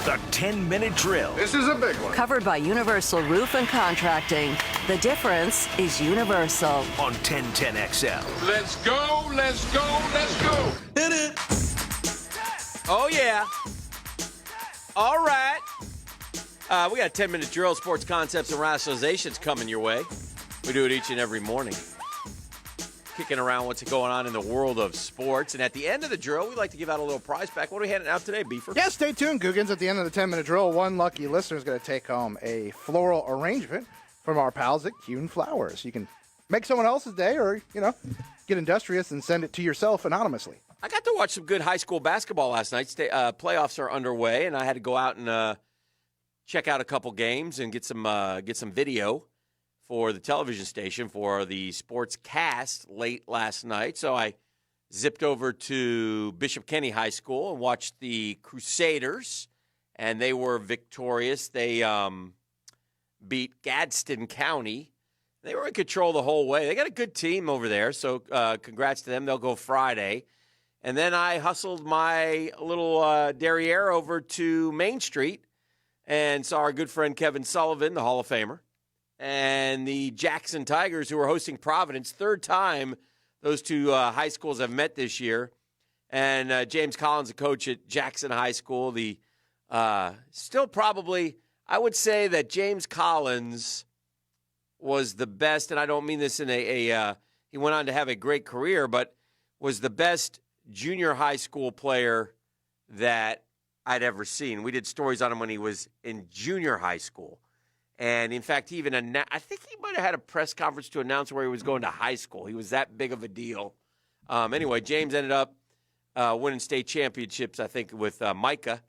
The 10-minute drill. This is a big one. Covered by Universal Roof and Contracting. The difference is Universal. On 1010XL. Let's go, let's go, let's go. Hit it. Oh, yeah. All right. We got a 10-minute drill, sports concepts and rationalizations coming your way. We do it each and every morning. Kicking around what's going on in the world of sports. And at the end of the drill, we like to give out a little prize pack. What are we handing out today, Beefer? Yeah, stay tuned, Googans. At the end of the 10-minute drill, one lucky listener is going to take home a floral arrangement from our pals at Kuhn Flowers. You can make someone else's day or, get industrious and send it to yourself anonymously. I got to watch some good high school basketball last night. Playoffs are underway, and I had to go out and check out a couple games and get some video for the television station for the sports cast late last night. So I zipped over to Bishop Kenny High School and watched the Crusaders, and they were victorious. They beat Gadsden County. They were in control the whole way. They got a good team over there, so congrats to them. They'll go Friday. And then I hustled my little derriere over to Main Street and saw our good friend Kevin Sullivan, the Hall of Famer, and the Jackson Tigers, who are hosting Providence. Third time those two high schools have met this year. And James Collins, the coach at Jackson High School, still probably, I would say that James Collins was the best, and I don't mean this in he went on to have a great career, but was the best junior high school player that I'd ever seen. We did stories on him when he was in junior high school. And, in fact, I think he might have had a press conference to announce where he was going to high school. He was that big of a deal. Anyway, James ended up winning state championships, I think, with Micah,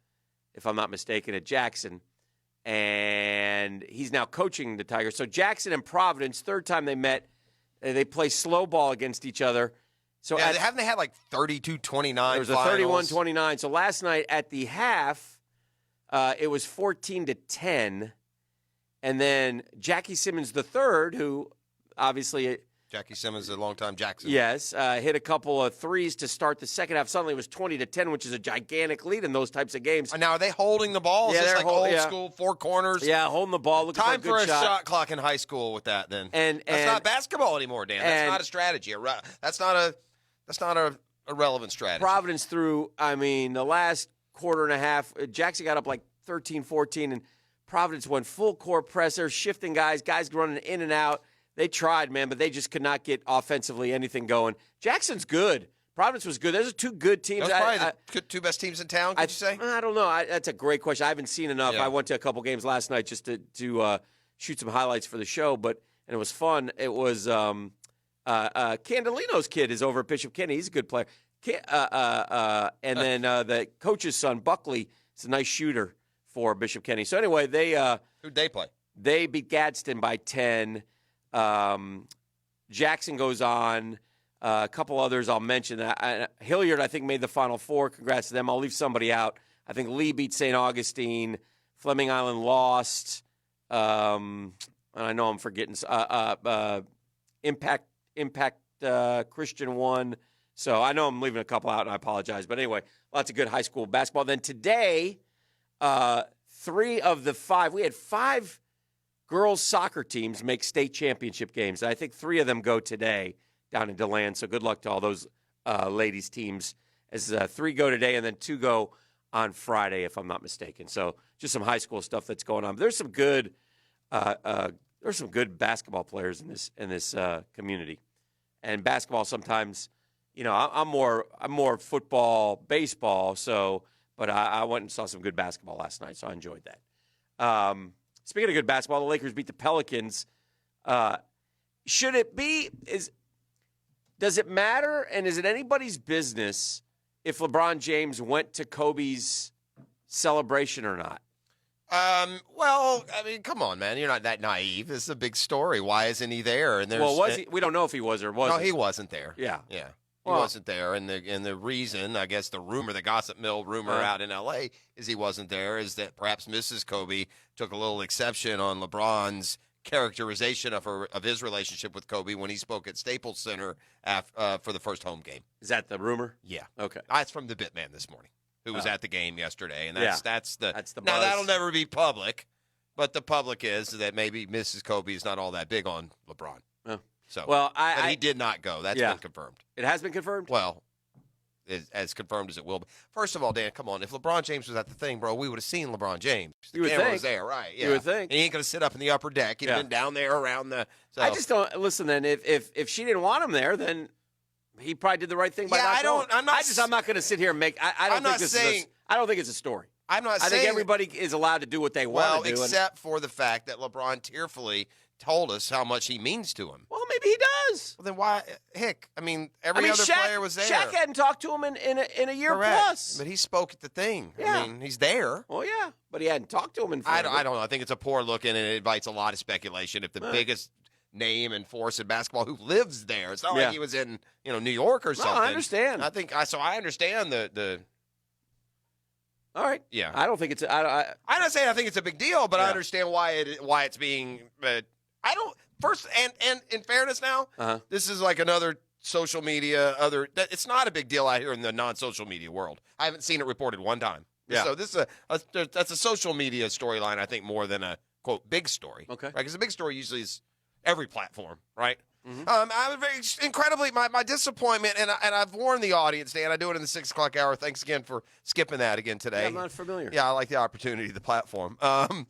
if I'm not mistaken, at Jackson. And he's now coaching the Tigers. So Jackson and Providence, third time they met, they play slow ball against each other. So haven't they had like 32-29 There was a 31-29. So last night at the half, it was 14-10. And then Jackie Simmons III, who obviously Jackie Simmons, a longtime Jackson. Yes, hit a couple of threes to start the second half. Suddenly it was 20-10, which is a gigantic lead in those types of games. Now, are they holding the ball? Yeah, Is this they're like old school, four corners? Yeah, holding the ball. Looking Time for a good shot clock in high school with that, then. And that's not basketball anymore, Dan. That's not a strategy. That's not a relevant strategy. Providence threw, the last quarter and a half, Jackson got up like 13-14, and Providence went full court presser, shifting guys running in and out. They tried, man, but they just could not get offensively anything going. Jackson's good. Providence was good. Those are two good teams. Those are probably the two best teams in town, could you say? I don't know. That's a great question. I haven't seen enough. Yeah. I went to a couple games last night just to shoot some highlights for the show, and it was fun. It was Candelino's kid is over at Bishop Kenny. He's a good player. And then the coach's son, Buckley, is a nice shooter for Bishop Kenny. So anyway, who'd they play? They beat Gadsden by 10. Jackson goes on. A couple others I'll mention. Hilliard, I think, made the Final Four. Congrats to them. I'll leave somebody out. I think Lee beat St. Augustine. Fleming Island lost. And I know I'm forgetting. Impact Christian won. So I know I'm leaving a couple out, and I apologize. But anyway, lots of good high school basketball. Then today, 3 of the 5. We had 5 girls soccer teams make state championship games. I think 3 of them go today down in DeLand. So good luck to all those ladies teams as 3 go today and then 2 go on Friday, if I'm not mistaken. So just some high school stuff that's going on. But there's some good basketball players in this community. And basketball sometimes, I'm more football, baseball. So, but I went and saw some good basketball last night, so I enjoyed that. Speaking of good basketball, the Lakers beat the Pelicans. Should it be? Does it matter? And is it anybody's business if LeBron James went to Kobe's celebration or not? Well, come on, man. You're not that naive. This is a big story. Why isn't he there? And was he? We don't know if he was or wasn't. No, he wasn't there. Yeah. He wasn't there, and the reason, I guess, the gossip mill rumor out in L.A. is he wasn't there is that perhaps Mrs. Kobe took a little exception on LeBron's characterization of his relationship with Kobe when he spoke at Staples Center for the first home game. Is that the rumor? Yeah. Okay. That's from the Bitman this morning. who was at the game yesterday, and Yeah. that's the Now, buzz. That'll never be public, but the public is that maybe Mrs. Kobe is not all that big on LeBron. Oh. So, Well, but he did not go. That's Yeah. been confirmed. It has been confirmed? Well, as confirmed as it will be. First of all, Dan, come on. If LeBron James was at the thing, bro, we would have seen LeBron James. The You would camera think. was there, right? Yeah. You would think. And he ain't going to sit up in the upper deck. He'd Yeah. been down there around the. So. I just don't listen. Then if she didn't want him there, then he probably did the right thing by Yeah, not I don't- going. I'm not I'm not going to sit here and make. I don't I'm think not this saying- is. I don't think it's a story. I'm not I saying. think everybody is allowed to do what they well, want to do. except for the fact that LeBron tearfully told us how much he means to him. Well, maybe he does. Well, then why? Heck, I mean, every other Shaq, player was there. Shaq hadn't talked to him in a year Correct. plus. But he spoke at the thing. Yeah. I mean, he's there. Well, yeah, but he hadn't talked to him in. I forever. don't know. I think it's a poor look, and it invites a lot of speculation. If the biggest name and force in basketball who lives there, it's not Yeah. like he was in New York or something. I understand. I understand the. All right. Yeah. I don't think it's. I'm not saying I think it's a big deal, but I Yeah. understand why it's being. I don't. First, and in fairness, now this is like another social media. It's not a big deal out here in the non-social media world. I haven't seen it reported one time. Yeah. So this is that's a social media storyline. I think more than a quote big story. Okay. Right? Because the big story usually is every platform, right? I was very incredibly my disappointment, and I've warned the audience, Dan. I do it in the 6 o'clock hour. Thanks again for skipping that again today. Yeah, I'm not familiar. Yeah, I like the opportunity, the platform. And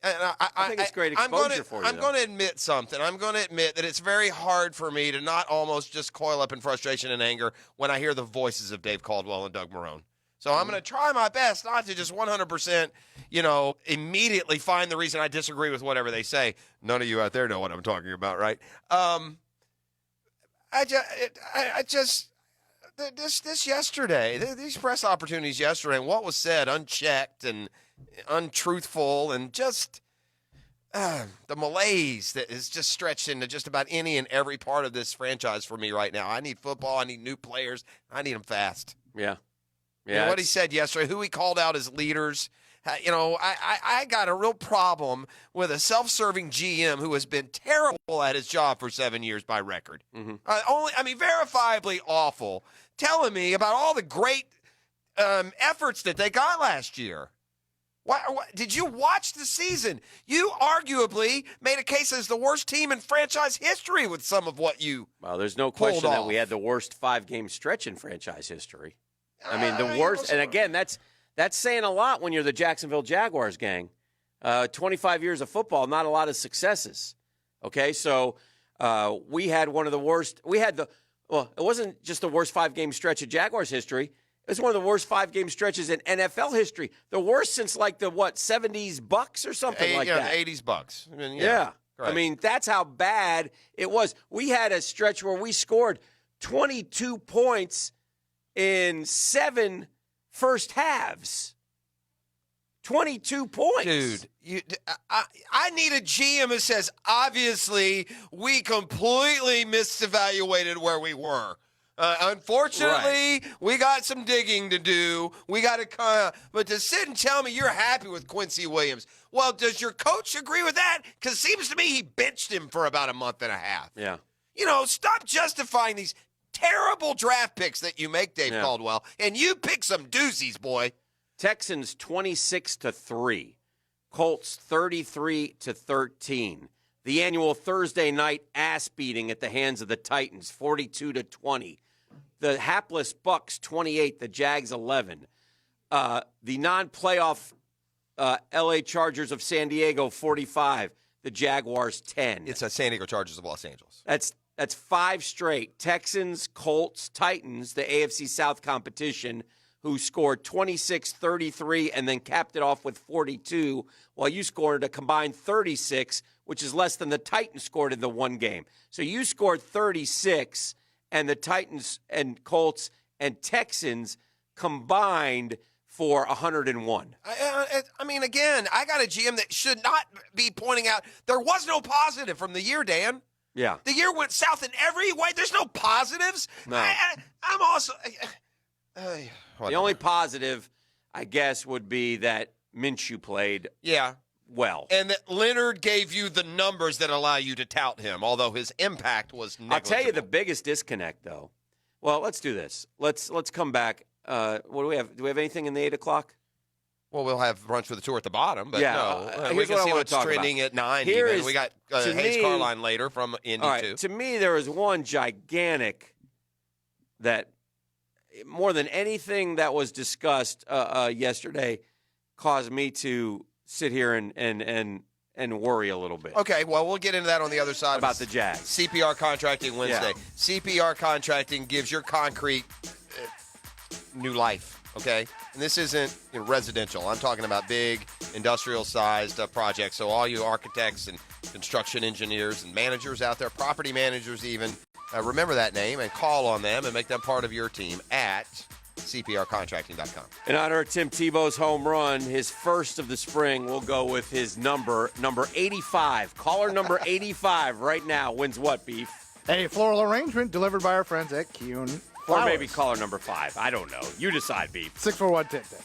I think it's great exposure for you. I'm going to admit something. I'm going to admit that it's very hard for me to not almost just coil up in frustration and anger when I hear the voices of Dave Caldwell and Doug Marrone. So I'm going to try my best not to just 100%, immediately find the reason I disagree with whatever they say. None of you out there know what I'm talking about, right? This yesterday, these press opportunities yesterday, and what was said unchecked and untruthful, and just the malaise that is just stretched into just about any and every part of this franchise for me right now. I need football. I need new players. I need them fast. Yeah. Yeah. What he said yesterday, who he called out as leaders. I got a real problem with a self-serving GM who has been terrible at his job for 7 years by record. Verifiably awful. Telling me about all the great efforts that they got last year. What, did you watch the season? You arguably made a case as the worst team in franchise history with some of what you. Well, there's no question that we off. had the worst 5-game stretch in franchise history. I mean, the worst. And again, that's saying a lot when you're the Jacksonville Jaguars gang. 25 years of football, not a lot of successes. Okay, so we had one of the worst. It wasn't just the worst 5-game stretch of Jaguars history. It was one of the worst 5-game stretches in NFL history. The worst since like the 70s Bucks or something like that. The 80s Bucks. I mean, Yeah. Correct. I mean, that's how bad it was. We had a stretch where we scored 22 points in 7 first halves. 22 points. Dude, I need a GM who says, obviously, we completely misevaluated where we were. Unfortunately, we got some digging to do. We got to but to sit and tell me you're happy with Quincy Williams. Well, does your coach agree with that? Because it seems to me he benched him for about a month and a half. Yeah. Stop justifying these terrible draft picks that you make, Dave Caldwell, and you pick some doozies, boy. Texans 26-3. Colts 33-13. The annual Thursday night ass beating at the hands of the Titans 42-20. The hapless Bucks 28, the Jags 11. The non-playoff LA Chargers of San Diego 45, the Jaguars 10. It's a San Diego Chargers of Los Angeles. That's 5 straight. Texans, Colts, Titans, the AFC South competition, who scored 26, 33, and then capped it off with 42, while you scored a combined 36, which is less than the Titans scored in the one game. So you scored 36, and the Titans and Colts and Texans combined for 101. Again, I got a GM that should not be pointing out there was no positive from the year, Dan. Yeah. The year went south in every way. There's no positives. No. I'm also. The only positive, I guess, would be that Minshew played well. And that Leonard gave you the numbers that allow you to tout him, although his impact was negligible. I'll tell you the biggest disconnect, though. Well, let's do this. Let's come back what do we have? Do we have anything in the 8 o'clock? Well, we'll have brunch with a tour at the bottom, but Yeah, no. We here's can what I see wanna what's talk trending about. at 9 Here even. is- We got to Hayes me- Carline later from Indy, All right. too. To me, there was one gigantic that more than anything that was discussed yesterday caused me to sit here and worry a little bit Okay, well, we'll get into that on the other side. about the Jags. CPR Contracting Wednesday. Yeah. CPR Contracting gives your concrete new life, okay? And this isn't residential. I'm talking about big industrial-sized projects. So all you architects and construction engineers and managers out there, property managers even, remember that name and call on them and make them part of your team at cprcontracting.com. In honor of Tim Tebow's home run, his first of the spring, we'll go with his number 85. Caller number 85 right now wins what, Beef? A floral arrangement delivered by our friends at Kuhn Or Flowers. maybe caller number 5. I don't know. You decide, Beef. 641-1010.